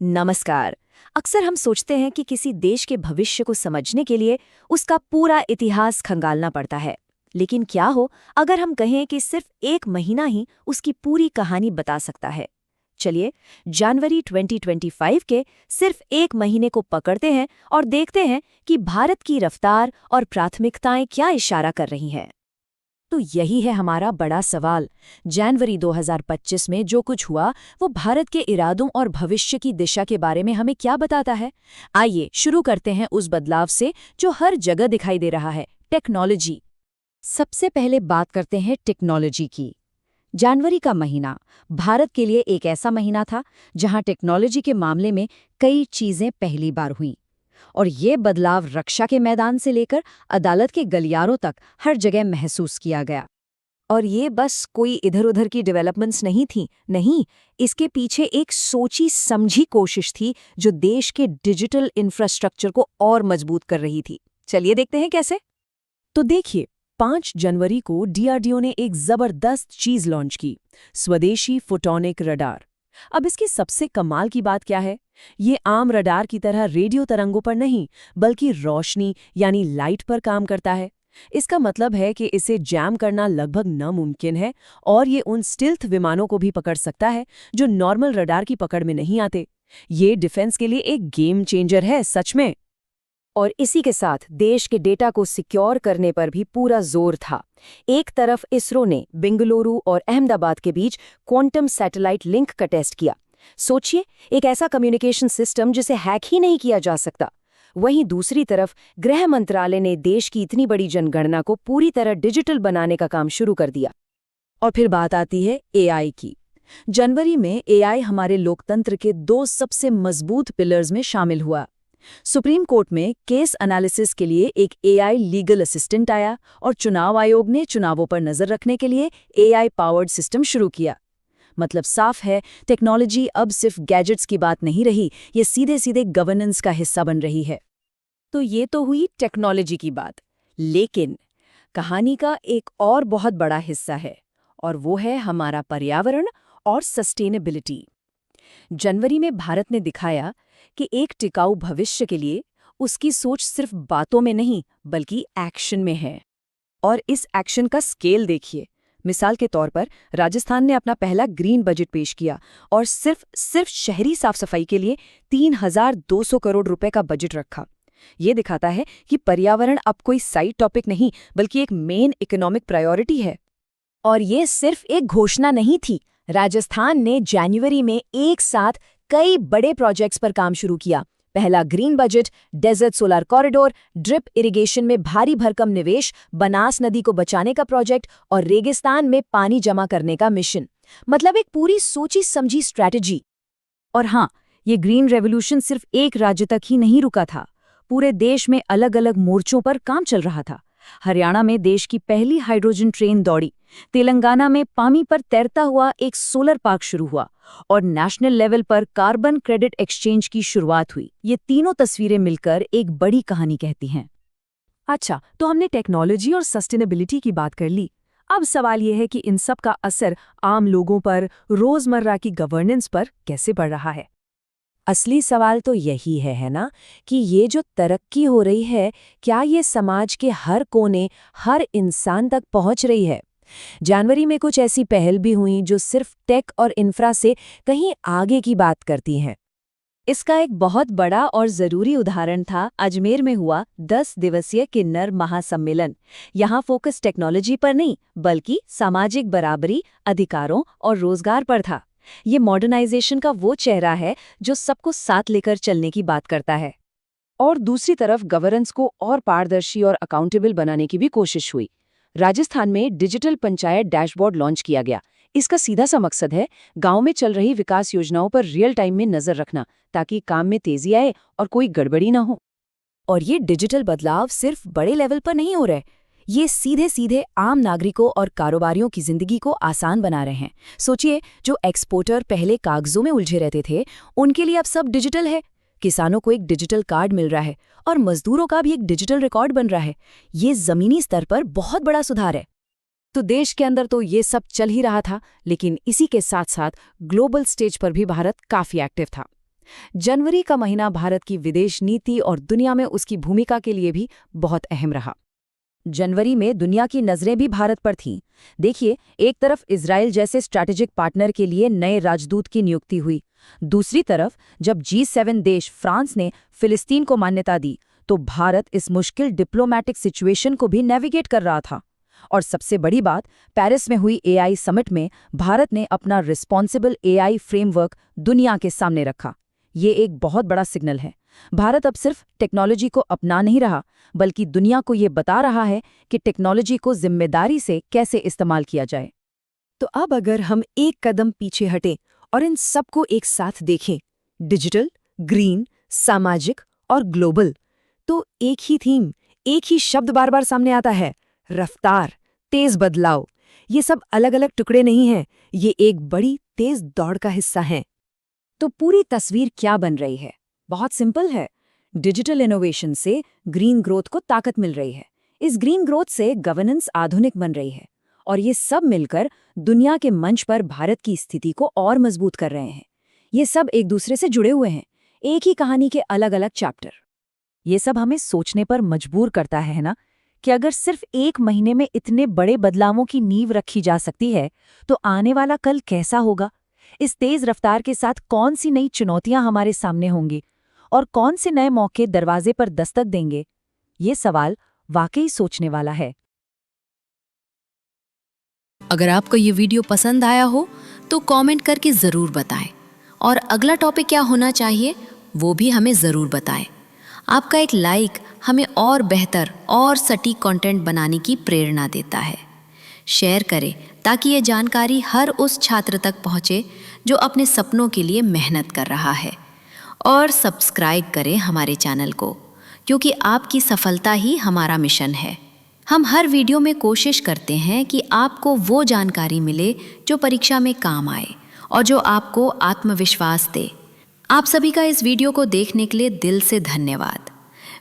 नमस्कार। अक्सर हम सोचते हैं कि किसी देश के भविष्य को समझने के लिए उसका पूरा इतिहास खंगालना पड़ता है। लेकिन क्या हो अगर हम कहें कि सिर्फ एक महीना ही उसकी पूरी कहानी बता सकता है। चलिए, जनवरी 2025 के सिर्फ एक महीने को पकड़ते हैं और देखते हैं कि भारत की रफ्तार और प्राथमिकताएं क्या इशारा कर रही हैं। तो यही है हमारा बड़ा सवाल। जनवरी 2025 में जो कुछ हुआ वो भारत के इरादों और भविष्य की दिशा के बारे में हमें क्या बताता है। आइए शुरू करते हैं उस बदलाव से जो हर जगह दिखाई दे रहा है, टेक्नोलॉजी। सबसे पहले बात करते हैं टेक्नोलॉजी की। जनवरी का महीना भारत के लिए एक ऐसा महीना था जहां टेक्नोलॉजी के मामले में कई चीजें पहली बार हुईं। और ये बदलाव रक्षा के मैदान से लेकर अदालत के गलियारों तक हर जगह महसूस किया गया। और ये बस कोई इधर-उधर की डेवलपमेंट्स नहीं थी, नहीं, इसके पीछे एक सोची समझी कोशिश थी जो देश के डिजिटल इंफ्रास्ट्रक्चर को और मजबूत कर रही थी। चलिए देखते हैं कैसे। तो देखिए, 5 जनवरी को डीआरडीओ ने एक जबरदस्त चीज लॉन्च की, स्वदेशी फोटोनिक रडार। अब इसकी सबसे कमाल की बात क्या है? ये आम रडार की तरह रेडियो तरंगों पर नहीं, बल्कि रोशनी यानी लाइट पर काम करता है। इसका मतलब है कि इसे जैम करना लगभग नामुमकिन है और ये उन स्टिल्थ विमानों को भी पकड़ सकता है जो नॉर्मल रडार की पकड़ में नहीं आते। ये डिफेंस के लिए एक गेम चेंजर है सच में। और इसी के साथ देश के डेटा को सिक्योर करने पर भी पूरा जोर था। एक तरफ इसरो ने बेंगलुरु और अहमदाबाद के बीच क्वांटम सैटेलाइट लिंक का टेस्ट किया। सोचिए, एक ऐसा कम्युनिकेशन सिस्टम जिसे हैक ही नहीं किया जा सकता। वहीं दूसरी तरफ गृह मंत्रालय ने देश की इतनी बड़ी जनगणना को पूरी तरह डिजिटल बनाने का काम शुरू कर दिया। और फिर बात आती है एआई की। जनवरी में एआई हमारे लोकतंत्र के 2 सबसे मजबूत पिलर्स में शामिल हुआ। सुप्रीम कोर्ट में केस एनालिसिस के लिए एक एआई लीगल असिस्टेंट आया और चुनाव आयोग ने चुनावों पर नजर रखने के लिए एआई पावर्ड सिस्टम शुरू किया। मतलब साफ है, टेक्नोलॉजी अब सिर्फ गैजेट्स की बात नहीं रही, ये सीधे सीधे गवर्नेंस का हिस्सा बन रही है। तो ये तो हुई टेक्नोलॉजी की बात, लेकिन कहानी का एक और बहुत बड़ा हिस्सा है, और वो है हमारा पर्यावरण और सस्टेनेबिलिटी। जनवरी में भारत ने दिखाया कि एक टिकाऊ भविष्य के लिए उसकी सोच सिर्फ बातों में नहीं बल्कि एक्शन में है। और इस एक्शन का स्केल देखिए। मिसाल के तौर पर राजस्थान ने अपना पहला ग्रीन बजट पेश किया और सिर्फ शहरी साफ सफाई के लिए 3,200 करोड़ रुपए का बजट रखा। ये दिखाता है कि पर्यावरण अब कोई साइड टॉपिक नहीं बल्कि एक मेन इकोनॉमिक प्रायोरिटी है। और ये सिर्फ एक घोषणा नहीं थी। राजस्थान ने जनवरी में एक साथ कई बड़े प्रोजेक्ट्स पर काम शुरू किया। पहला green budget, desert solar corridor, drip irrigation में भारी भरकम निवेश, बनास नदी को बचाने का प्रोजेक्ट और रेगिस्तान में पानी जमा करने का मिशन। मतलब एक पूरी सोची समझी स्ट्रैटेजी। और हाँ, ये ग्रीन रेवोल्यूशन सिर्फ एक राज्य तक ही नहीं रुका था। पूरे देश में अलग अलग मोर्चों पर काम चल रहा था। हरियाणा में देश की पहली हाइड्रोजन ट्रेन दौड़ी, तेलंगाना में पानी पर तैरता हुआ एक सोलर पार्क शुरू हुआ और नेशनल लेवल पर कार्बन क्रेडिट एक्सचेंज की शुरुआत हुई। ये तीनों तस्वीरें मिलकर एक बड़ी कहानी कहती हैं। अच्छा, तो हमने टेक्नोलॉजी और सस्टेनेबिलिटी की बात कर ली। अब सवाल यह है कि इन सब का असर आम लोगों पर, रोजमर्रा की गवर्नेंस पर कैसे पड़ रहा है। असली सवाल तो यही है ना, कि ये जो तरक्की हो रही है, क्या ये समाज के हर कोने, हर इंसान तक पहुंच रही है। जनवरी में कुछ ऐसी पहल भी हुई जो सिर्फ टेक और इंफ्रा से कहीं आगे की बात करती हैं। इसका एक बहुत बड़ा और जरूरी उदाहरण था अजमेर में हुआ 10 दिवसीय किन्नर महासम्मेलन। यहाँ फोकस टेक्नोलॉजी पर नहीं बल्कि सामाजिक बराबरी, अधिकारों और रोजगार पर था। ये मॉडर्नाइजेशन का वो चेहरा है जो सबको साथ लेकर चलने की बात करता है। और दूसरी तरफ गवर्नेंस को और पारदर्शी और अकाउंटेबल बनाने की भी कोशिश हुई। राजस्थान में डिजिटल पंचायत डैशबोर्ड लॉन्च किया गया। इसका सीधा सा मकसद है गांव में चल रही विकास योजनाओं पर रियल टाइम में नजर रखना, ताकि काम में तेजी आए और कोई गड़बड़ी ना हो। और ये डिजिटल बदलाव सिर्फ बड़े लेवल पर नहीं हो रहे, ये सीधे सीधे आम नागरिकों और कारोबारियों की जिंदगी को आसान बना रहे हैं। सोचिए, जो एक्सपोर्टर पहले कागजों में उलझे रहते थे, उनके लिए अब सब डिजिटल है। किसानों को एक डिजिटल कार्ड मिल रहा है और मजदूरों का भी एक डिजिटल रिकॉर्ड बन रहा है। ये जमीनी स्तर पर बहुत बड़ा सुधार है। तो देश के अंदर तो ये सब चल ही रहा था, लेकिन इसी के साथ साथ ग्लोबल स्टेज पर भी भारत काफी एक्टिव था। जनवरी का महीना भारत की विदेश नीति और दुनिया में उसकी भूमिका के लिए भी बहुत अहम रहा। जनवरी में दुनिया की नजरें भी भारत पर थीं। देखिए, एक तरफ इजराइल जैसे स्ट्रैटेजिक पार्टनर के लिए नए राजदूत की नियुक्ति हुई। दूसरी तरफ जब G7 देश फ्रांस ने फिलिस्तीन को मान्यता दी, तो भारत इस मुश्किल डिप्लोमैटिक सिचुएशन को भी नेविगेट कर रहा था। और सबसे बड़ी बात, पेरिस में हुई AI समिट में भारत ने अपना रिस्पॉन्सिबल AI फ्रेमवर्क दुनिया के सामने रखा। ये एक बहुत बड़ा सिग्नल है। भारत अब सिर्फ टेक्नोलॉजी को अपना नहीं रहा, बल्कि दुनिया को ये बता रहा है कि टेक्नोलॉजी को जिम्मेदारी से कैसे इस्तेमाल किया जाए। तो अब अगर हम एक कदम पीछे हटें और इन सबको एक साथ देखें, डिजिटल, ग्रीन, सामाजिक और ग्लोबल, तो एक ही थीम, एक ही शब्द बार बार सामने आता है, रफ्तार, तेज बदलाव। ये सब अलग अलग टुकड़े नहीं हैं, ये एक बड़ी तेज दौड़ का हिस्सा हैं। तो पूरी तस्वीर क्या बन रही है? बहुत सिंपल है। डिजिटल इनोवेशन से ग्रीन ग्रोथ को ताकत मिल रही है। इस ग्रीन ग्रोथ से गवर्नेंस आधुनिक बन रही है, और ये सब मिलकर दुनिया के मंच पर भारत की स्थिति को और मजबूत कर रहे हैं। ये सब एक दूसरे से जुड़े हुए हैं, एक ही कहानी के अलग अलग चैप्टर। ये सब हमें सोचने पर मजबूर करता है ना, कि अगर सिर्फ एक महीने में इतने बड़े बदलावों की नींव रखी जा सकती है, तो आने वाला कल कैसा होगा? इस तेज रफ्तार के साथ कौन सी नई चुनौतियां हमारे सामने होंगी, और कौन से नए मौके दरवाजे पर दस्तक देंगे? ये सवाल वाकई सोचने वाला है। अगर आपको ये वीडियो पसंद आया हो तो कमेंट करके ज़रूर बताएं, और अगला टॉपिक क्या होना चाहिए वो भी हमें ज़रूर बताएं। आपका एक लाइक हमें और बेहतर और सटीक कंटेंट बनाने की प्रेरणा देता है। शेयर करें ताकि ये जानकारी हर उस छात्र तक पहुँचे जो अपने सपनों के लिए मेहनत कर रहा है। और सब्सक्राइब करें हमारे चैनल को, क्योंकि आपकी सफलता ही हमारा मिशन है। हम हर वीडियो में कोशिश करते हैं कि आपको वो जानकारी मिले जो परीक्षा में काम आए और जो आपको आत्मविश्वास दे। आप सभी का इस वीडियो को देखने के लिए दिल से धन्यवाद।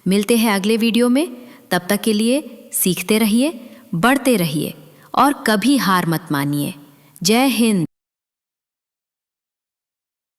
मिलते हैं अगले वीडियो में। तब तक के लिए सीखते रहिए, बढ़ते रहिए और कभी हार मत मानिए। जय हिंद।